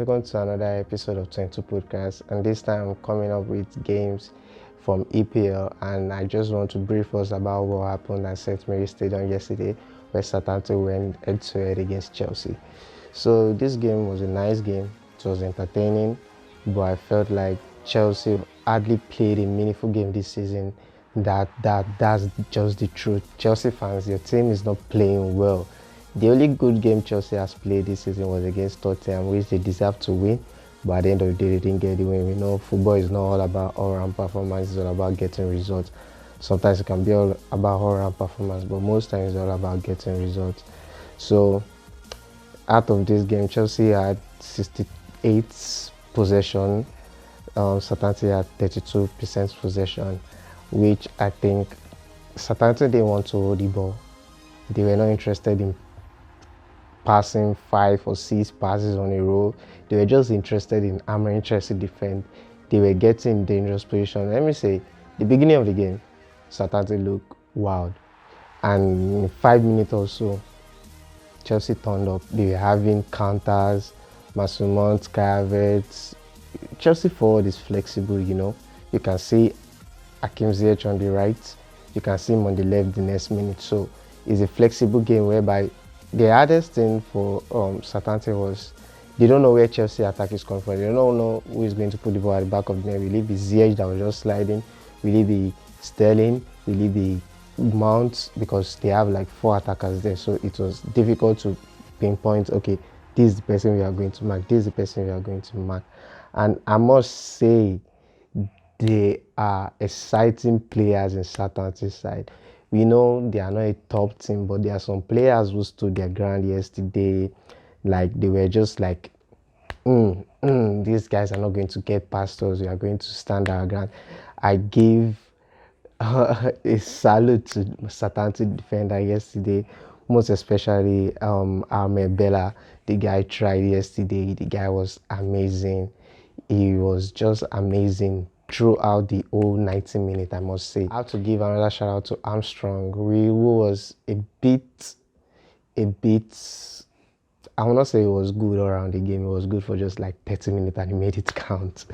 welcome to another episode of 22 Podcast. And this time I'm coming up with games from EPL, and I just want to brief us about what happened at St. Mary's Stadium yesterday, where Southampton went head-to-head against Chelsea. So this game was a nice game. It was entertaining, but I felt like Chelsea hardly played a meaningful game this season. That's just the truth. Chelsea fans, your team is not playing well. The only good game Chelsea has played this season was against Tottenham, which they deserved to win, but at the end of the day, they didn't get the win. We know football is not all about all-round performance, it's all about getting results. Sometimes it can be all about all-round performance, but most times it's all about getting results. So, out of this game, Chelsea had 68 possession, Southampton had 32% possession, which I think Southampton didn't want to hold the ball. They were not interested in passing 5 or 6 passes on a row. They were just interested in hammering Chelsea defense. They were getting in dangerous position. Let me say, the beginning of the game, Southampton looked wild. And in 5 minutes or so, Chelsea turned up. They were having counters, Mason Mount, Kai Havertz. Chelsea forward is flexible, you know. You can see Hakim Ziyech on the right. You can see him on the left the next minute. So it's a flexible game whereby the hardest thing for Southampton was they don't know where Chelsea attack is coming from. They don't know who is going to put the ball at the back of the net. Will it be Ziyech that was just sliding? Will it be Sterling? Will it be Mount? Because they have like 4 attackers there. So it was difficult to pinpoint, okay, this is the person we are going to mark. This is the person we are going to mark. And I must say, they are exciting players in Southampton's side. We know they are not a top team, but there are some players who stood their ground yesterday. Like, they were just like, these guys are not going to get past us. We are going to stand our ground. I gave a salute to Southampton defender yesterday, most especially Ahmed Bella. The guy tried yesterday. The guy was amazing. He was just amazing throughout the whole 90 minutes, I must say. I have to give another shout out to Armstrong, who was a bit, I will not say it was good around the game. It was good for just like 30 minutes and he made it count.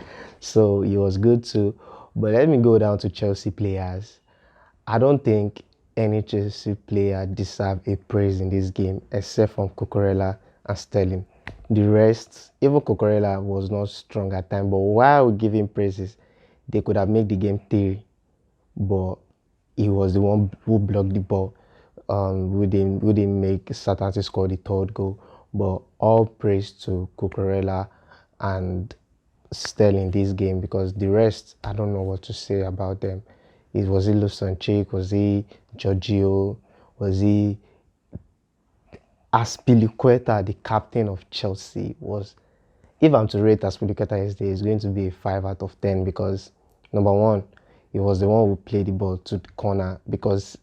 So he was good too. But let me go down to Chelsea players. I don't think any Chelsea player deserves a praise in this game except from Cucurella and Sterling. The rest, even Cucurella was not strong at times, but while giving praises, they could have made the game 3, but he was the one who blocked the ball. We didn't make Southampton score the 3rd goal, but all praise to Cucurella and Sterling this game, because the rest, I don't know what to say about them. Was he Loftus-Cheek? Was he Giorgio? Was he Azpilicueta, the captain of Chelsea? If I'm to rate Azpilicueta yesterday, it's going to be a 5 out of 10 because, number one, he was the one who played the ball to the corner, because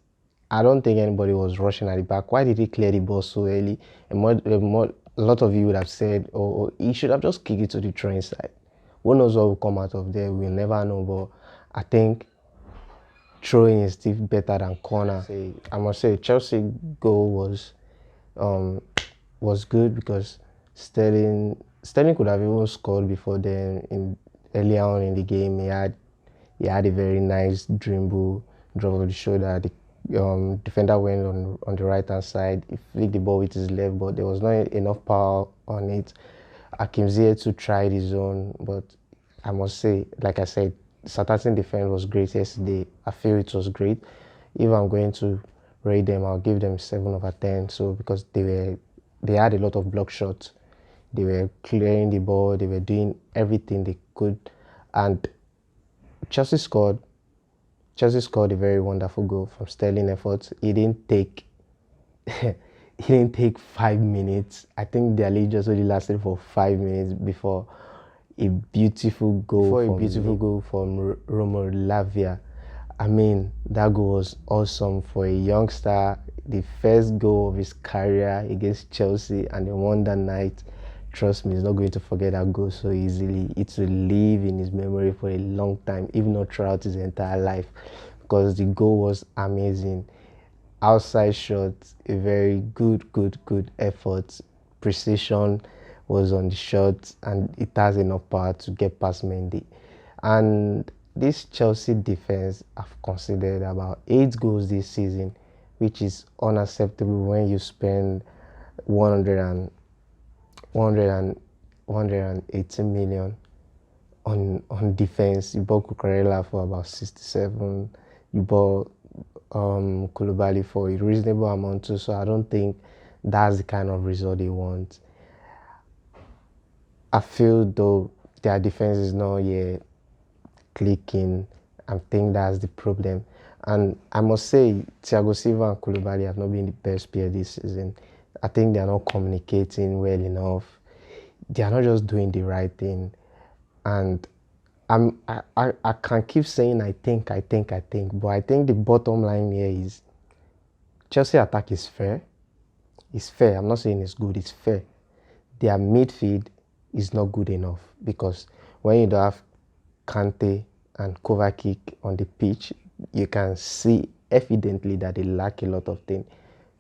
I don't think anybody was rushing at the back. Why did he clear the ball so early? And a lot of you would have said, oh, he should have just kicked it to the train side. Who knows what will come out of there? We'll never know, but I think throwing is still better than corner. I must say, Chelsea goal was good because Sterling could have even scored before then. Earlier on in the game, he had a very nice dribble, drop of the shoulder. The defender went on the right hand side. He flicked the ball with his left, but there was not enough power on it. Hakim Ziyech tried his own, but I must say, like I said, Southampton defense was great yesterday. I feel it was great. If I'm going to rate them, I'll give them 7 over 10. So because they had a lot of block shots, they were clearing the ball, they were doing everything they could, and Chelsea scored a very wonderful goal from Sterling effort. He didn't take 5 minutes. I think their lead just only lasted for 5 minutes before a beautiful goal from Romelu Lavia. I mean, that goal was awesome for a youngster. The first goal of his career against Chelsea, and they won that night. Trust me, he's not going to forget that goal so easily. It will live in his memory for a long time, if not throughout his entire life, because the goal was amazing. Outside shot, a very good effort, precision, was on the shot and it has enough power to get past Mendy. And this Chelsea defense have considered about 8 goals this season, which is unacceptable when you spend 100 and 100 and 180 million on defense. You bought Cucurella for about 67. You bought Koulibaly for a reasonable amount too. So I don't think that's the kind of result they want. I feel though their defense is not yet clicking. I think that's the problem. And I must say, Thiago Silva and Koulibaly have not been the best player this season. I think they are not communicating well enough. They are not just doing the right thing. And I can keep saying I think, but I think the bottom line here is Chelsea attack is fair. It's fair. I'm not saying it's good. It's fair. Their midfield is not good enough because when you don't have Kante and Kovacic on the pitch, you can see evidently that they lack a lot of things.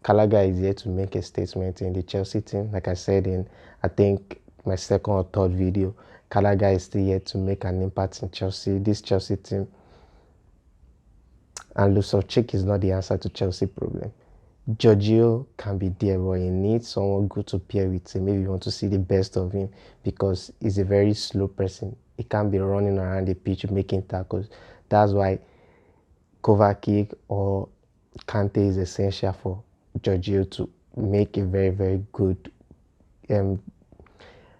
Gallagher is here to make a statement in the Chelsea team. Like I said in, I think, my second or third video, Gallagher is still here to make an impact in Chelsea, this Chelsea team. And Loftus-Cheek is not the answer to Chelsea problem. Giorgio can be there, but he needs someone good to pair with him. Maybe you want to see the best of him because he's a very slow person. He can't be running around the pitch making tackles. That's why Kovacic or Kante is essential for Giorgio to make a very, very good.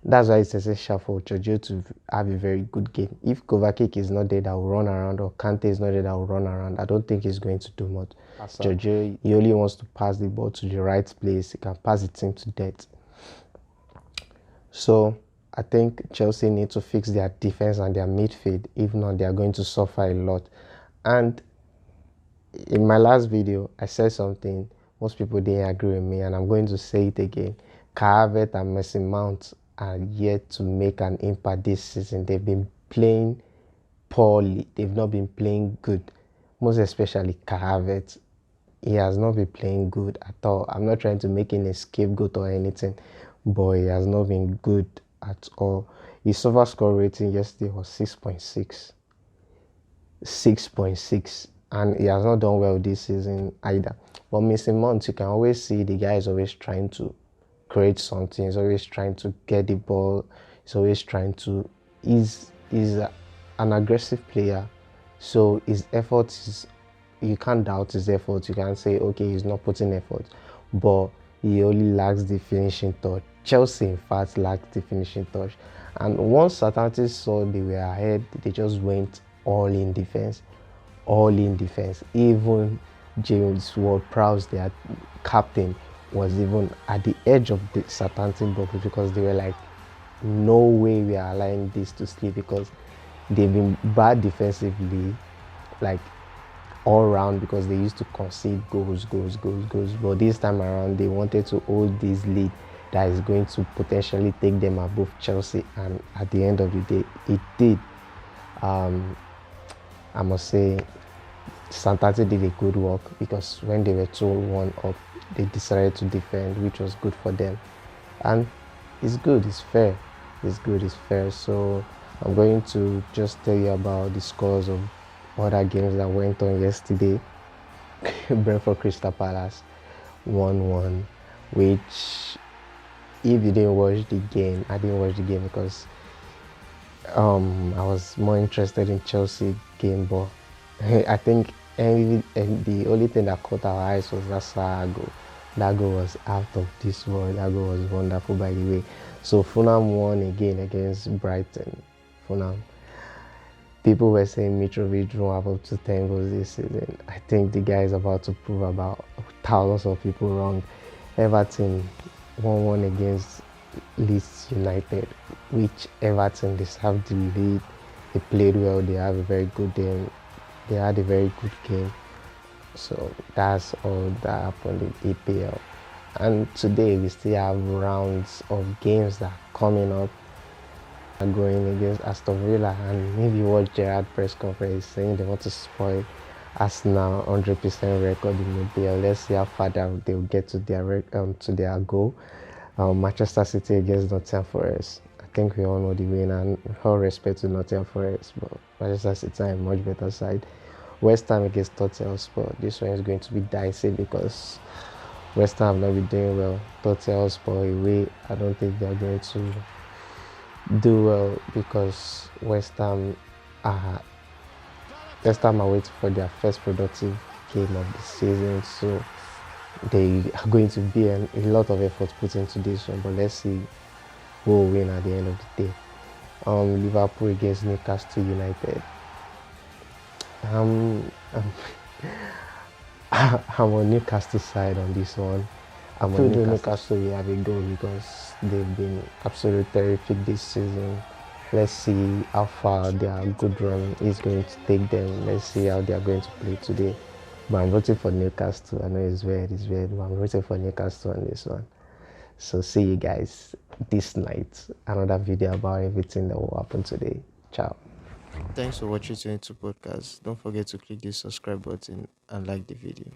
That's why it's essential for Giorgio to have a very good game. If Kovacic is not there that will run around or Kante is not there that will run around, I don't think he's going to do much. Giorgio, he only wants to pass the ball to the right place. He can pass the team to death. So I think Chelsea need to fix their defense and their midfield. If not, they are going to suffer a lot. And in my last video, I said something. Most people didn't agree with me, and I'm going to say it again. Kai Havertz and Mason Mount are yet to make an impact this season. They've been playing poorly. They've not been playing good. Most especially Kai Havertz. He has not been playing good at all. I'm not trying to make him a scapegoat or anything, but he has not been good at all. His SofaScore rating yesterday was 6.6. 6.6. And he has not done well this season either. But Mason Mount, you can always see the guy is always trying to create something. He's always trying to get the ball. He's always trying to. He's an aggressive player, so his effort is. You can't doubt his effort. You can't say okay, he's not putting effort, but he only lacks the finishing touch. Chelsea, in fact, lacked the finishing touch. And once Southampton saw they were ahead, they just went all in defense. All in defense. Even James Ward-Prowse, their captain, was even at the edge of the Southampton box because they were like, no way we are allowing this to slip because they've been bad defensively, like all round because they used to concede goals. But this time around, they wanted to hold this lead that is going to potentially take them above Chelsea, and at the end of the day, it did. I must say, Southampton did a good work because when they were 2-1 up, they decided to defend, which was good for them. And it's good, it's fair. It's good, it's fair. So I'm going to just tell you about the scores of other games that went on yesterday. Brentford Crystal Palace 1-1, which if you didn't watch the game, I didn't watch the game because I was more interested in Chelsea game, but I think the only thing that caught our eyes was that Salah goal. That goal was out of this world. That goal was wonderful, by the way. So Fulham won again against Brighton. Fulham. People were saying Mitrovic won't have up to 10 goals this season. I think the guy is about to prove about thousands of people wrong. Everton 1-1 against Leeds United, which Everton deserved the lead. They played well. They have a very good game. They had a very good game. So that's all that happened in EPL. And today we still have rounds of games that are coming up. Going against Aston Villa, and maybe watch Gerrard press conference saying they want to spoil Arsenal 100% record in EPL. Let's see how far they'll get to their goal. Manchester City against Nottingham Forest. I think we all know the winner, and all respect to Nottingham Forest, but Manchester City are a much better side. West Ham against Tottenham Hotspur. This one is going to be dicey because West Ham have not been doing well. Tottenham Hotspur away, I don't think they are going to do well because are West Ham are waiting for their first productive game of the season, so they are going to be a lot of effort put into this one. But let's see who will win at the end of the day. Liverpool against Newcastle United. Um, um, I'm on Newcastle side on this one. I'm on Newcastle we have a goal because they've been absolutely terrific this season. Let's see how far their good run is going to take them. Let's see how they are going to play today. But I'm rooting for Newcastle. I know it's weird, but I'm rooting for Newcastle on this one. So see you guys this night. Another video about everything that will happen today. Ciao. Thanks for watching 22 Podcast. Don't forget to click the subscribe button and like the video.